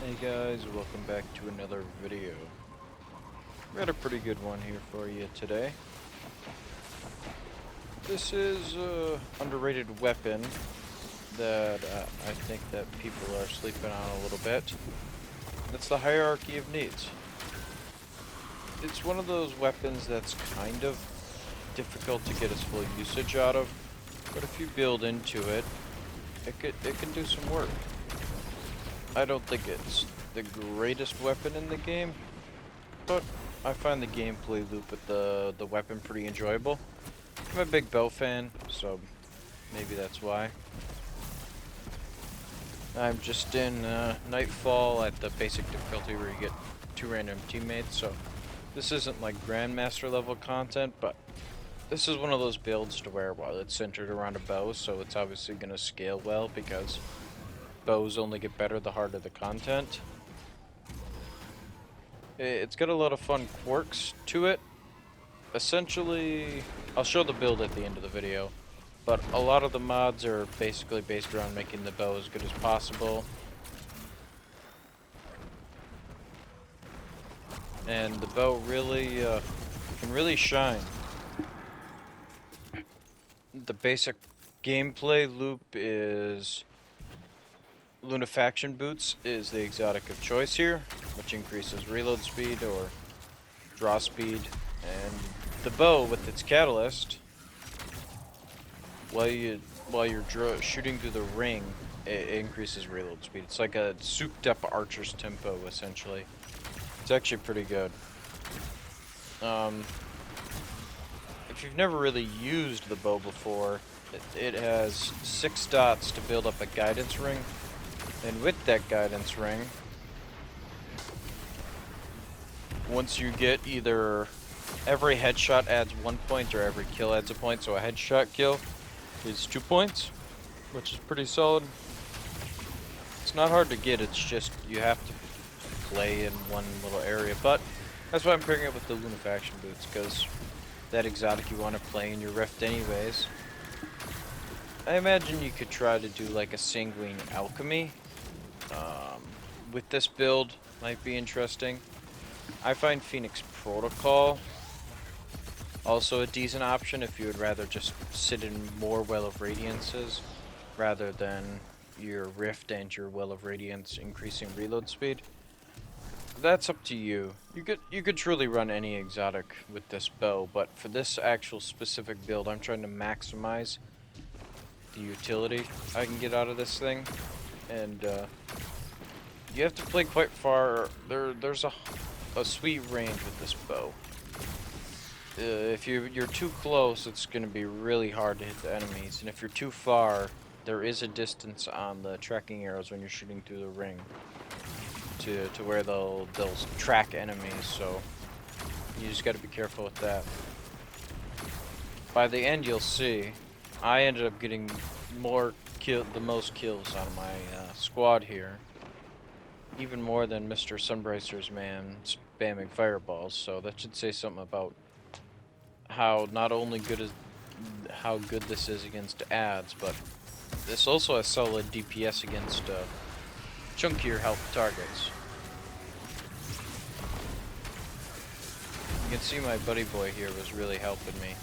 Hey guys, welcome back to another video. We got a pretty good one here for you today. This is a underrated weapon that I think that people are sleeping on a little bit. That's the Hierarchy of Needs. It's one of those weapons that's kind of difficult to get its full usage out of, but if you build into it, it can do some work. I don't think it's the greatest weapon in the game, but I find the gameplay loop with the weapon pretty enjoyable. I'm a big bow fan, so maybe that's why. I'm just in Nightfall at the basic difficulty where you get 2 random teammates, so this isn't like Grandmaster level content, but this is one of those builds to where, while it's centered around a bow, so it's obviously going to scale well because bows only get better the harder the content. It's got a lot of fun quirks to it. Essentially, I'll show the build at the end of the video, but a lot of the mods are basically based around making the bow as good as possible. And the bow really can really shine. The basic gameplay loop is Lunafaction Boots is the exotic of choice here, which increases reload speed or draw speed, and the bow with its catalyst, while you're shooting through the ring, it increases reload speed. It's like a souped up archer's tempo essentially. It's actually pretty good. If you've never really used the bow before, it has 6 dots to build up a guidance ring. And with that guidance ring, once you get either every headshot adds 1 point or every kill adds a point, so a headshot kill is 2 points, which is pretty solid. It's not hard to get, it's just you have to play in one little area, but that's why I'm pairing it with the Lunafaction Boots, because that exotic you want to play in your Rift anyways. I imagine you could try to do like a Sanguine Alchemy. With this build, might be interesting. I find Phoenix Protocol also a decent option if you would rather just sit in more Well of Radiances rather than your Rift and your Well of Radiance increasing reload speed. That's up to you. You could truly run any exotic with this bow, but for this actual specific build, I'm trying to maximize the utility I can get out of this thing, and you have to play quite far. There's a sweet range with this bow. If you're too close, it's going to be really hard to hit the enemies, and if you're too far, there is a distance on the tracking arrows when you're shooting through the ring to where they'll track enemies. So you just got to be careful with that. By the end, you'll see I ended up getting the most kills out of my squad here. Even more than Mr. Sunbracer's man spamming fireballs, so that should say something about how not only how good this is against ads, but this also has solid DPS against chunkier health targets. You can see my buddy boy here was really helping me.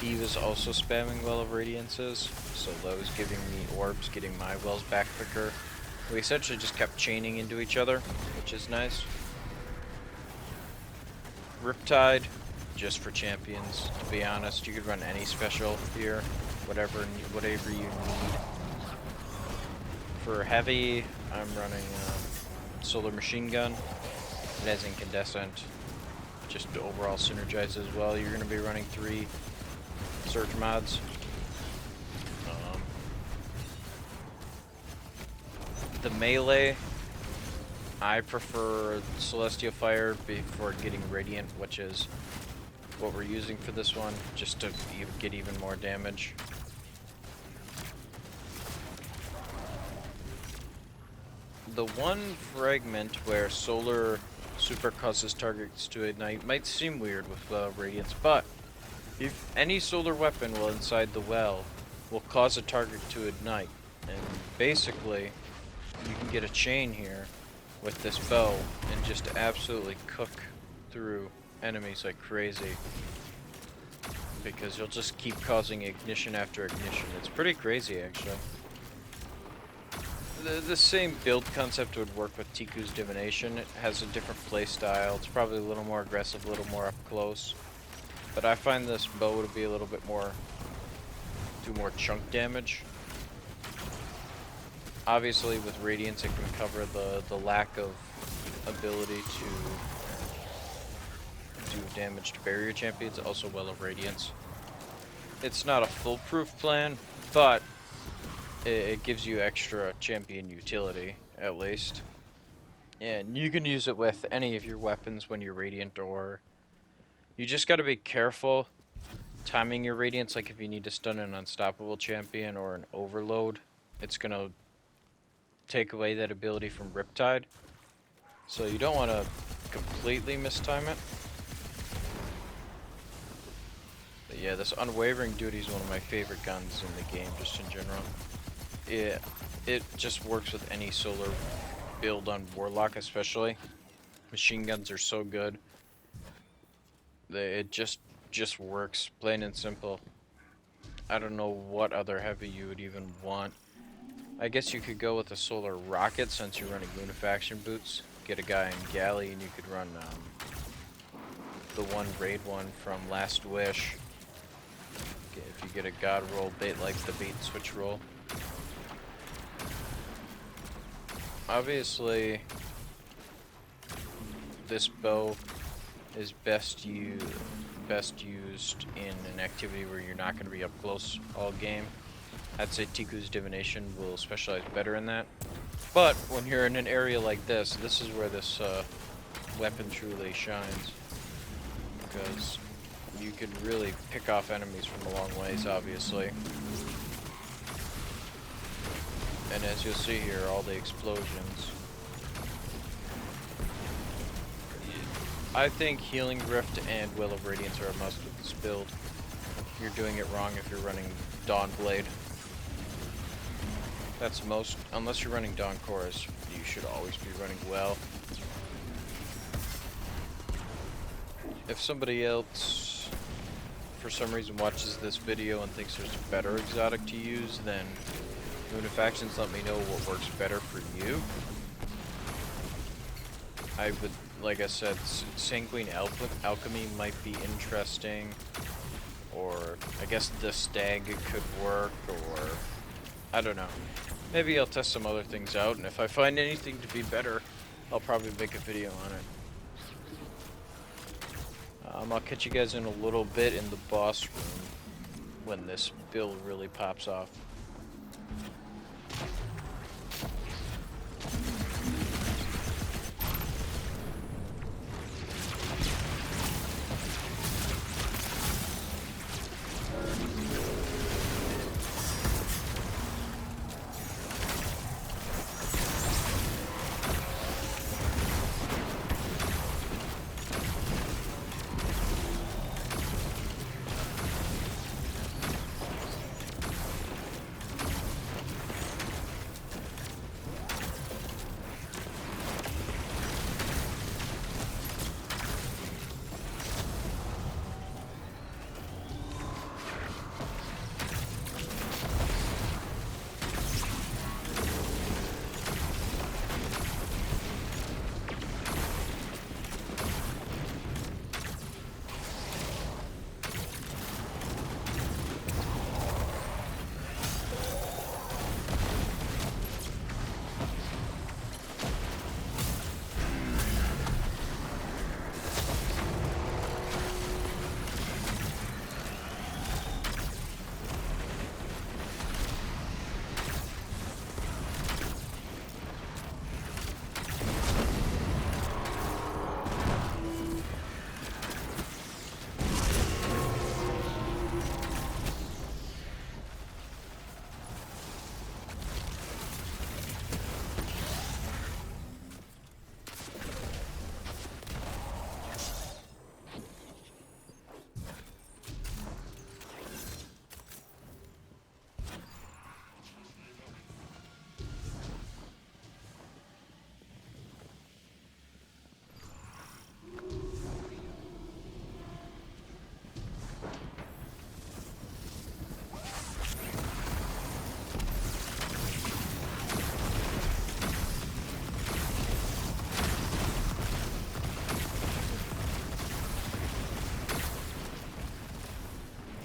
He was also spamming Well of Radiances, so that was giving me orbs, getting my wells back quicker. We essentially just kept chaining into each other, which is nice. Riptide, just for champions. To be honest, you could run any special here, whatever you need. For heavy, I'm running Solar Machine Gun. It has Incandescent, just to overall synergize as well. You're going to be running 3 Surge mods. The melee, I prefer Celestial Fire before getting Radiant, which is what we're using for this one, just to get even more damage. The one fragment where Solar Super causes targets to ignite might seem weird with Radiance, but if any solar weapon while inside the well will cause a target to ignite, and basically you can get a chain here with this bow and just absolutely cook through enemies like crazy. Because you'll just keep causing ignition after ignition. It's pretty crazy, actually. The same build concept would work with Tiku's Divination. It has a different play style. It's probably a little more aggressive, a little more up close. But I find this bow to be a little bit more... do more chunk damage. Obviously, with Radiance, it can cover the lack of ability to do damage to barrier champions, also well of Radiance. It's not a foolproof plan, but it gives you extra champion utility, at least. And you can use it with any of your weapons when you're Radiant, or... You just gotta be careful timing your Radiance, like if you need to stun an unstoppable champion or an overload, it's gonna take away that ability from Riptide. So you don't want to completely mistime it. But yeah, this Unwavering Duty is one of my favorite guns in the game, just in general. It just works with any solar build on Warlock, especially. Machine guns are so good. It just works, plain and simple. I don't know what other heavy you would even want. I guess you could go with a solar rocket since you're running Lunafaction boots. Get a guy in Galley and you could run the one raid one from Last Wish. If you get a god roll, bait like the bait and switch roll. Obviously, this bow is best used in an activity where you're not going to be up close all game. I'd say Tiku's Divination will specialize better in that. But when you're in an area like this is where this weapon truly shines. Because you can really pick off enemies from a long ways, obviously. And as you'll see here, all the explosions. I think Healing Rift and Will of Radiance are a must with this build. You're doing it wrong if you're running Dawnblade. That's most, unless you're running Dawn Chorus, you should always be running Well. If somebody else, for some reason, watches this video and thinks there's a better exotic to use, then Lunafactions, let me know what works better for you. I would, like I said, Sanguine Alchemy might be interesting, or I guess the Stag could work, or I don't know. Maybe I'll test some other things out, and if I find anything to be better, I'll probably make a video on it. I'll catch you guys in a little bit in the boss room when this build really pops off.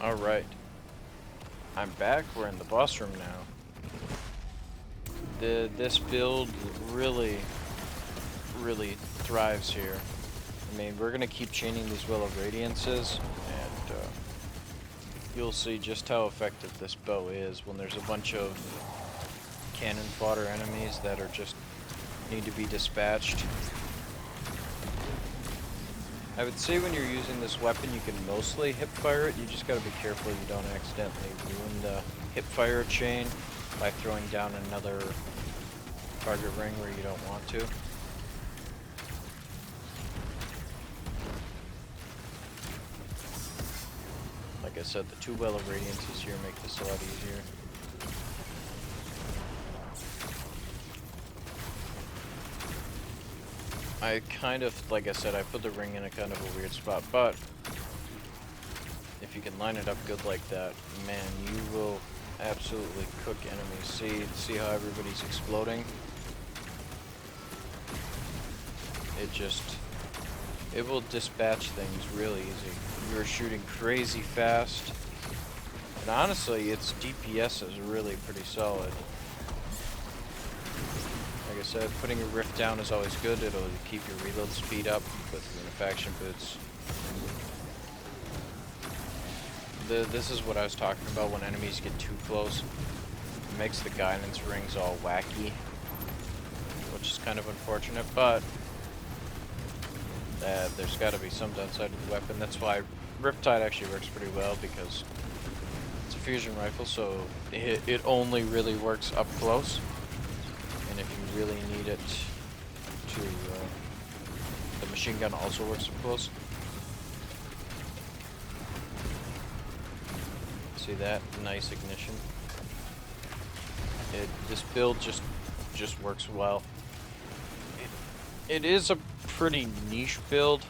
Alright. I'm back. We're in the boss room now. This build really thrives here. I mean, we're gonna keep chaining these Well of Radiances, and you'll see just how effective this bow is when there's a bunch of cannon fodder enemies that are just need to be dispatched. I would say when you're using this weapon, you can mostly hip fire it. You just gotta be careful you don't accidentally ruin the hip fire chain by throwing down another target ring where you don't want to. Like I said, the 2 Well of Radiances here make this a lot easier. I kind of, like I said, I put the ring in a kind of a weird spot, but if you can line it up good like that, man, you will absolutely cook enemies. See how everybody's exploding? It will dispatch things really easy. You're shooting crazy fast. And honestly, its DPS is really pretty solid. Like I said, putting a rift down is always good. It'll keep your reload speed up with Lunafaction boots. This is what I was talking about when enemies get too close. It makes the guidance rings all wacky, which is kind of unfortunate, but there's got to be some downside to the weapon. That's why Riptide actually works pretty well, because it's a fusion rifle, so it only really works up close. And if you really need it to, the machine gun also works up close. See that? Nice ignition. This build just works well. It is a pretty niche build.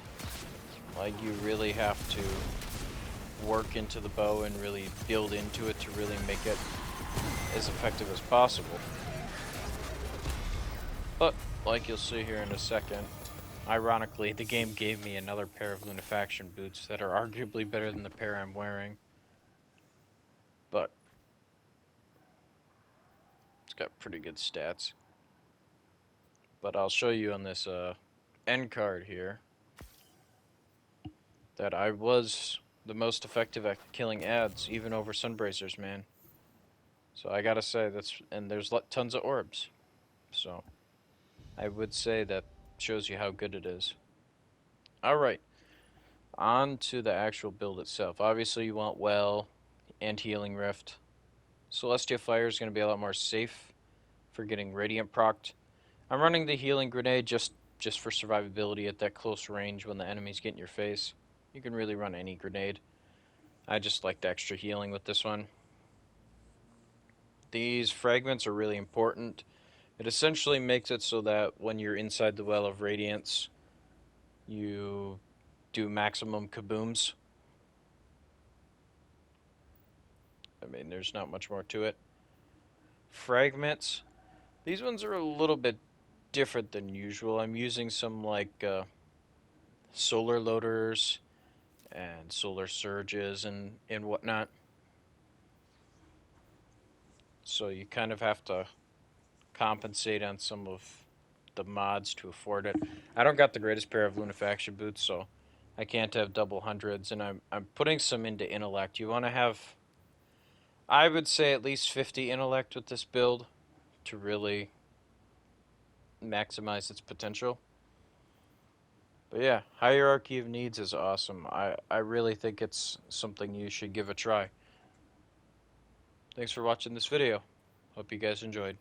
Like, you really have to work into the bow and really build into it to really make it as effective as possible. But, like you'll see here in a second, ironically, the game gave me another pair of Lunafaction boots that are arguably better than the pair I'm wearing. But it's got pretty good stats. But I'll show you on this end card here that I was the most effective at killing ads, even over Sunbrazers, man. So I gotta say, and there's tons of orbs. So I would say that shows you how good it is. Alright, on to the actual build itself. Obviously you want Well and Healing Rift. Celestia Fire is going to be a lot more safe for getting Radiant procced. I'm running the Healing Grenade just for survivability at that close range when the enemies get in your face. You can really run any grenade. I just like the extra healing with this one. These fragments are really important. It essentially makes it so that when you're inside the Well of Radiance, you do maximum kabooms. I mean, there's not much more to it. Fragments. These ones are a little bit different than usual. I'm using some like solar loaders and solar surges and whatnot. So you kind of have to compensate on some of the mods to afford it. I don't got the greatest pair of Lunafaction boots, so I can't have double hundreds, and I'm putting some into intellect. You want to have, I would say, at least 50 intellect with this build to really maximize its potential. But yeah, Hierarchy of Needs is awesome. I really think it's something you should give a try. Thanks for watching this video. Hope you guys enjoyed.